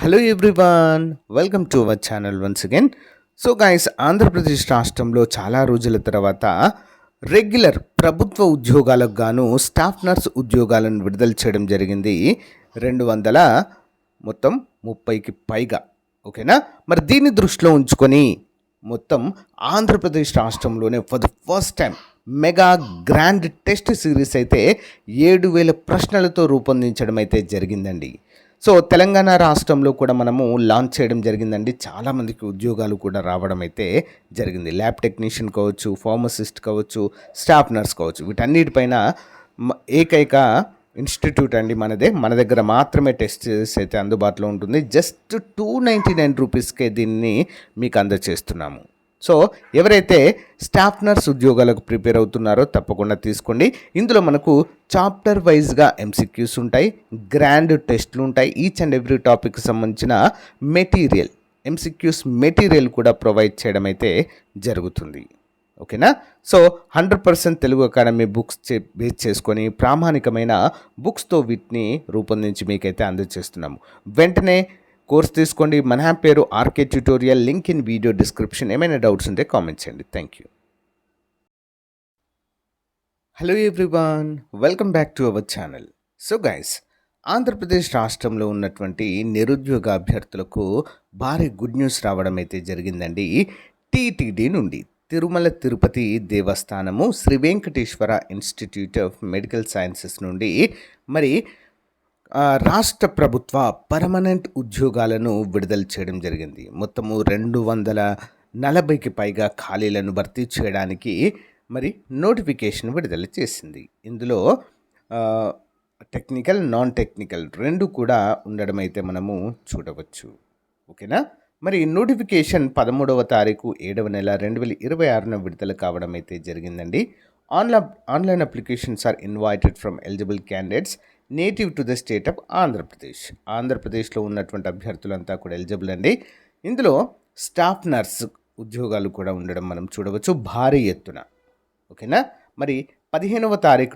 Hello everyone, welcome to our channel once again. So guys, Andhra Pradesh రాష్ట్రంలో చాలా రోజుల తర్వాత రెగ్యులర్ ప్రభుత్వ ఉద్యోగాలకు గాను స్టాఫ్ నర్స్ ఉద్యోగాలను విడుదల చేయడం జరిగింది. 200 మొత్తం 30కి పైగా. ఓకేనా. మరి దీన్ని దృష్టిలో ఉంచుకొని మొత్తం ఆంధ్రప్రదేశ్ రాష్ట్రంలోనే for the first time mega grand test series అయితే 7,000 ప్రశ్నలతో రూపొందించడం అయితే జరిగిందండి. సో తెలంగాణ రాష్ట్రంలో కూడా మనము లాంచ్ చేయడం జరిగిందండి. చాలామందికి ఉద్యోగాలు కూడా రావడం అయితే జరిగింది. ల్యాబ్ టెక్నీషియన్ కావచ్చు, ఫార్మసిస్ట్ కావచ్చు, స్టాఫ్ నర్స్ కావచ్చు, వీటన్నిటిపైన ఏకైక ఇన్స్టిట్యూట్ అండి మనదే. మన దగ్గర మాత్రమే టెస్ట్ అయితే అందుబాటులో ఉంటుంది. జస్ట్ 299 రూపీస్కే దీన్ని మీకు అందజేస్తున్నాము. సో ఎవరైతే స్టాఫ్ నర్స్ ఉద్యోగాలకు ప్రిపేర్ అవుతున్నారో తప్పకుండా తీసుకోండి. ఇందులో మనకు చాప్టర్ వైజ్గా ఎంసీక్యూస్ ఉంటాయి, గ్రాండ్ టెస్ట్లు ఉంటాయి. ఈచ్ అండ్ ఎవ్రీ టాపిక్కి సంబంధించిన మెటీరియల్, ఎంసీక్యూస్ మెటీరియల్ కూడా ప్రొవైడ్ చేయడం అయితే జరుగుతుంది. ఓకేనా. So 100% Telugu academy books base చేసుకొని ప్రామాణికమైన బుక్స్తో వీటిని రూపొందించి మీకైతే అందజేస్తున్నాము. వెంటనే కోర్స్ తీసుకోండి. మన యాప్ పేరు RK tutorial. Link in video description. ఏమైనా డౌట్స్ ఉంటే కామెంట్ చేయండి. Thank you. Hello everyone, welcome back to our channel. So guys, Andhra Pradesh రాష్ట్రంలో ఉన్నటువంటి నిరుద్యోగ అభ్యర్థులకు భారీ గుడ్ న్యూస్ రావడం అయితే జరిగిందండి. టీటీడీ నుండి తిరుమల తిరుపతి దేవస్థానము, Sri Venkateswara institute of medical sciences నుండి మరి రాష్ట్ర ప్రభుత్వ పర్మనెంట్ ఉద్యోగాలను విడుదల చేయడం జరిగింది. మొత్తము 240కి పైగా ఖాళీలను భర్తీ చేయడానికి మరి నోటిఫికేషన్ విడుదల చేసింది. ఇందులో టెక్నికల్, నాన్ టెక్నికల్ రెండు కూడా ఉండడం అయితే మనము చూడవచ్చు. ఓకేనా. మరి నోటిఫికేషన్ 13వ తారీఖు 7వ నెల 2026 విడుదల కావడం అయితే జరిగిందండి. Online applications are invited from eligible candidates native to the state of Andhra Pradesh. ఆంధ్రప్రదేశ్లో ఉన్నటువంటి అభ్యర్థులంతా కూడా ఎలిజిబుల్ అండి. ఇందులో స్టాఫ్ నర్స్ ఉద్యోగాలు కూడా ఉండడం మనం చూడవచ్చు భారీ ఎత్తున. ఓకేనా. మరి 15వ తారీఖు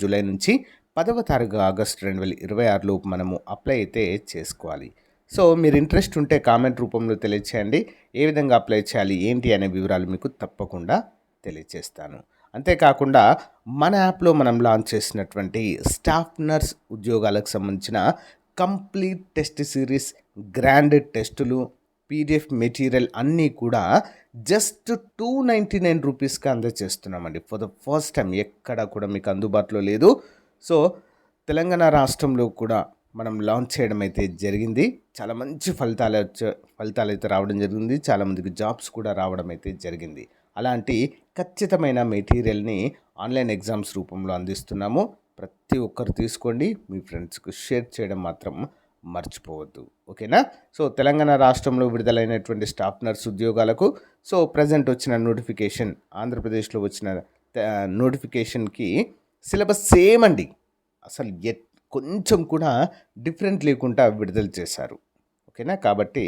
జూలై నుంచి 10వ తారీఖు ఆగస్టు 2026 లోపు మనము అప్లై అయితే చేసుకోవాలి. సో మీరు ఇంట్రెస్ట్ ఉంటే కామెంట్ రూపంలో తెలియచేయండి. ఏ విధంగా అప్లై చేయాలి ఏంటి అనే వివరాలు మీకు తప్పకుండా తెలియచేస్తాను. అంతేకాకుండా మన యాప్లో మనం లాంచ్ చేసినటువంటి స్టాఫ్ నర్స్ ఉద్యోగాలకు సంబంధించిన కంప్లీట్ టెస్ట్ సిరీస్, గ్రాండ్ టెస్టులు, పీడిఎఫ్ మెటీరియల్ అన్నీ కూడా జస్ట్ 299 రూపీస్కి అందజేస్తున్నామండి. ఫర్ ద ఫస్ట్ టైం ఎక్కడ కూడా మీకు అందుబాటులో లేదు. సో తెలంగాణ రాష్ట్రంలో కూడా మనం లాంచ్ చేయడం అయితే జరిగింది. చాలా మంచి ఫలితాలు అయితే రావడం జరిగింది. చాలామందికి జాబ్స్ కూడా రావడం అయితే జరిగింది. అలాంటి ఖచ్చితమైన మెటీరియల్ని ఆన్లైన్ ఎగ్జామ్స్ రూపంలో అందిస్తున్నాము. ప్రతి ఒక్కరు తీసుకోండి, మీ ఫ్రెండ్స్కి షేర్ చేయడం మాత్రం మర్చిపోవద్దు. ఓకేనా. సో తెలంగాణ రాష్ట్రంలో విడుదలైనటువంటి స్టాఫ్ నర్స్ ఉద్యోగాలకు ప్రజెంట్ వచ్చిన నోటిఫికేషన్, ఆంధ్రప్రదేశ్లో వచ్చిన నోటిఫికేషన్కి సిలబస్ సేమ్ అండి. అసలు కొంచెం కూడా డిఫరెంట్ లేకుండా విడుదల చేశారు. ఓకేనా. కాబట్టి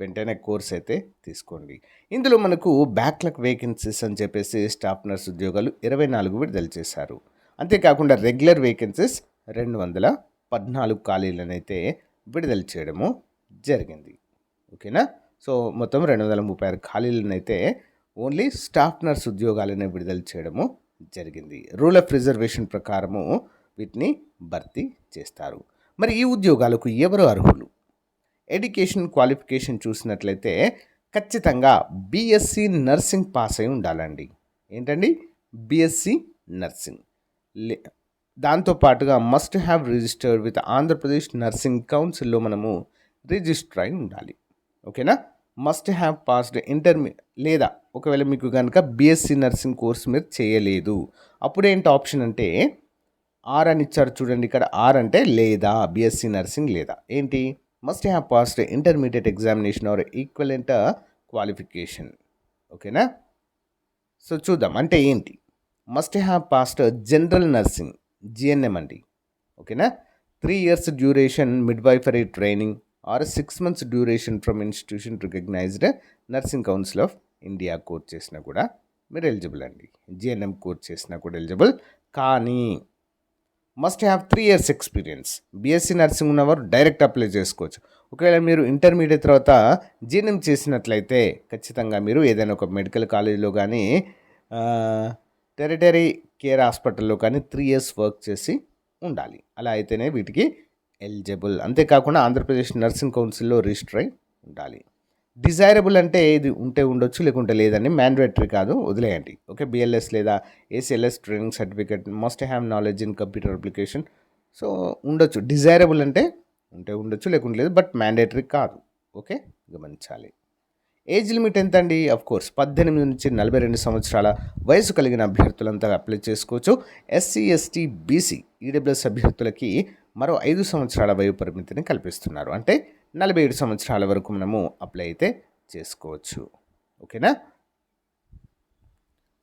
వెంటనే కోర్స్ అయితే తీసుకోండి. ఇందులో మనకు బ్యాక్లాగ్ వేకెన్సీస్ అని చెప్పేసి స్టాఫ్ నర్స్ ఉద్యోగాలు 24 విడుదల చేశారు. అంతేకాకుండా రెగ్యులర్ వేకెన్సీస్ 214 ఖాళీలను అయితే విడుదల చేయడము జరిగింది. ఓకేనా. సో మొత్తం 236 ఖాళీలను అయితే ఓన్లీ స్టాఫ్ నర్స్ ఉద్యోగాలనే విడుదల చేయడము జరిగింది. రూల్ ఆఫ్ రిజర్వేషన్ ప్రకారము వీటిని భర్తీ చేస్తారు. మరి ఈ ఉద్యోగాలకు ఎవరు అర్హులు? ఎడ్యుకేషన్ క్వాలిఫికేషన్ చూసినట్లయితే ఖచ్చితంగా బీఎస్సీ నర్సింగ్ పాస్ అయి ఉండాలండి. ఏంటండి? BSc nursing. దాంతోపాటుగా must have registered with Andhra Pradesh nursing కౌన్సిల్లో మనము రిజిస్టర్ అయి ఉండాలి. ఓకేనా. మస్ట్ హ్యావ్ పాస్డ్ లేదా ఒకవేళ మీకు కనుక బీఎస్సీ నర్సింగ్ కోర్స్ మీరు చేయలేదు, అప్పుడేంటి ఆప్షన్ అంటే ఆర్ అని ఇచ్చారు చూడండి. ఇక్కడ ఆర్ అంటే లేదా, బీఎస్సీ నర్సింగ్ లేదా. ఏంటి? Must have passed intermediate examination or equivalent qualification. ఓకేనా. సో చూద్దాం అంటే ఏంటి. Must have passed general nursing, GNM అండి. ఓకేనా. 3 years duration midwifery training or 6 months duration from institution recognised nursing council of India course చేసినా కూడా మీరు ఎలిజిబుల్ అండి. జిఎన్ఎం కోర్స్ చేసినా కూడా ఎలిజిబుల్. కానీ must have 3 years experience. BSc nursing ఉన్నవారు డైరెక్ట్ అప్లై చేసుకోవచ్చు. ఒకవేళ మీరు ఇంటర్మీడియట్ తర్వాత జీఎన్ఎం చేసినట్లయితే ఖచ్చితంగా మీరు ఏదైనా ఒక మెడికల్ కాలేజీలో కానీ టెరిటరీ కేర్ హాస్పిటల్లో కానీ 3 ఇయర్స్ వర్క్ చేసి ఉండాలి. అలా అయితేనే వీటికి ఎలిజిబుల్. అంతేకాకుండా ఆంధ్రప్రదేశ్ నర్సింగ్ కౌన్సిల్లో రిజిస్టర్ అయి ఉండాలి. డిజైరబుల్ అంటే ఇది ఉంటే ఉండొచ్చు, లేకుంటే లేదని, మ్యాండేటరీ కాదు, వదిలేయండి. ఓకే, బిఎల్ఎస్ లేదా ACLS training certificate, must have knowledge in computer application. So ఉండొచ్చు. డిజైరబుల్ అంటే ఉంటే ఉండొచ్చు, లేకుంటే లేదు, బట్ మ్యాండేటరీ కాదు. ఓకే, గమనించాలి. ఏజ్ లిమిట్ ఎంత అండి? ఆఫ్ కోర్స్ 18 నుంచి 42 సంవత్సరాల వయసు కలిగిన అభ్యర్థులంతా అప్లై చేసుకోవచ్చు. ఎస్సీ, ఎస్టీ, బీసీ, ఈడబ్ల్యూఎస్ అభ్యర్థులకి మరో 5 సంవత్సరాల వయో పరిమితిని కల్పిస్తున్నారు. అంటే 47 సంవత్సరాల వరకు మనము అప్లై అయితే చేసుకోవచ్చు. ఓకేనా?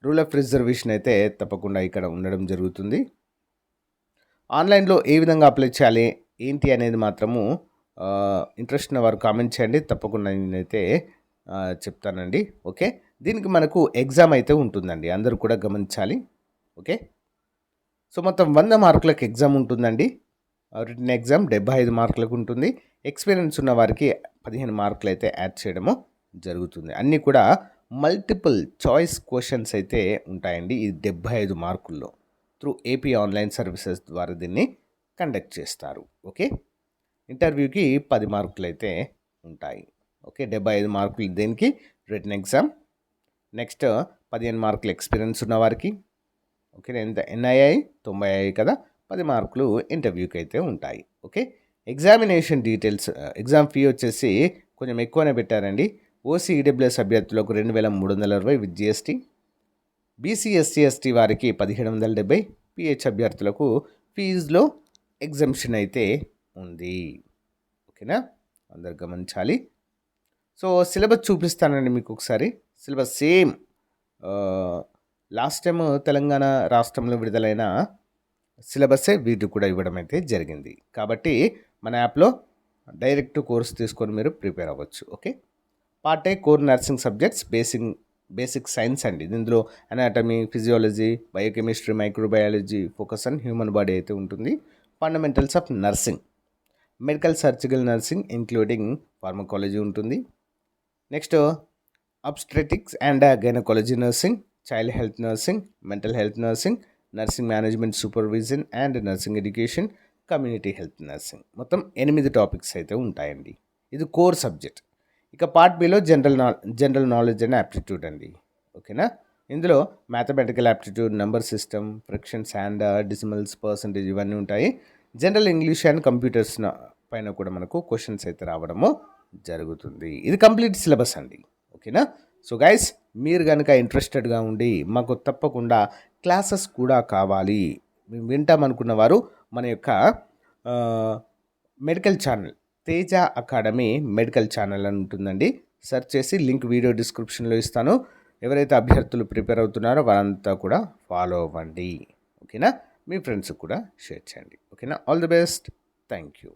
రూల్ ఆఫ్ రిజర్వేషన్ అయితే తప్పకుండా ఇక్కడ ఉండడం జరుగుతుంది. ఆన్లైన్లో ఏ విధంగా అప్లై చేయాలి ఏంటి అనేది మాత్రము ఇంట్రెస్ట్ ఉన్న వారు కామెంట్ చేయండి. తప్పకుండా నేనైతే చెప్తానండి. ఓకే, దీనికి మనకు ఎగ్జామ్ అయితే ఉంటుందండి, అందరూ కూడా గమనించాలి. ఓకే, సో మొత్తం 100 మార్కులకు ఎగ్జామ్ ఉంటుందండి. రిటన్ ఎగ్జామ్ 75 మార్కులకు ఉంటుంది. ఎక్స్పీరియన్స్ ఉన్న వారికి 15 మార్కులు అయితే యాడ్ చేయడము జరుగుతుంది. అన్నీ కూడా మల్టిపుల్ చాయిస్ క్వశ్చన్స్ అయితే ఉంటాయండి. ఈ 75 మార్కుల్లో త్రూ ఏపీ ఆన్లైన్ సర్వీసెస్ ద్వారా దీన్ని కండక్ట్ చేస్తారు. ఓకే, ఇంటర్వ్యూకి 10 మార్కులు అయితే ఉంటాయి. ఓకే, 75 మార్కులు దేనికి? Return exam. నెక్స్ట్ 15 మార్కులు ఎక్స్పీరియన్స్ ఉన్నవారికి. ఓకే, ఎంత ఎన్ఐఐ 90 కదా, 10 మార్కులు ఇంటర్వ్యూకి అయితే ఉంటాయి. Okay, examination details. Exam fee వచ్చేసి కొంచెం ఎక్కువనే పెట్టారండి. ఓసీ ఈడబ్ల్యూఎస్ అభ్యర్థులకు 2320 with GST. BC, SC, ST వారికి 1770. పిహెచ్ అభ్యర్థులకు ఫీజులో ఎగ్జంప్షన్ అయితే ఉంది. ఓకేనా, అందరు గమనించాలి. సో సిలబస్ చూపిస్తానండి మీకు ఒకసారి. Syllabus same last time Telangana రాష్ట్రంలో విడుదలైన సిలబస్సే వీటికి కూడా ఇవ్వడం అయితే జరిగింది. కాబట్టి మన యాప్లో డైరెక్ట్ కోర్స్ తీసుకొని మీరు ప్రిపేర్ అవ్వచ్చు. Okay, part A core nursing subjects, basic science అండి. ఇందులో anatomy, physiology, biochemistry, microbiology, focus on human body అయితే ఉంటుంది. Fundamentals of nursing, medical surgical nursing including pharmacology ఉంటుంది. Next obstetrics and gynaecology nursing, child health nursing, mental health nursing, nursing management supervision and nursing education, community health nursing. మొత్తం 8 topics అయితే ఉంటాయండి. ఇది core subject. ఇక part బిలో general knowledge and aptitude అండి. ఓకేనా, ఇందులో mathematical aptitude, number system, frictions and decimals, percentage ఇవన్నీ ఉంటాయి. జనరల్ ఇంగ్లీష్ అండ్ కంప్యూటర్స్ పైన కూడా మనకు క్వశ్చన్స్ అయితే రావడము జరుగుతుంది. ఇది కంప్లీట్ సిలబస్ అండి. ఓకేనా, సో గైస్, మీరు కనుక ఇంట్రెస్టెడ్గా ఉండి మాకు తప్పకుండా క్లాసెస్ కూడా కావాలి, మేము వింటామనుకున్న వారు మన యొక్క medical channel Teja academy medical channel అని ఉంటుందండి. సెర్చ్ చేసి లింక్ వీడియో డిస్క్రిప్షన్లో ఇస్తాను. ఎవరైతే అభ్యర్థులు ప్రిపేర్ అవుతున్నారో వారంతా కూడా ఫాలో అవ్వండి. ఓకేనా, మీ ఫ్రెండ్స్కి కూడా షేర్ చేయండి. ఓకేనా, all the best, thank you.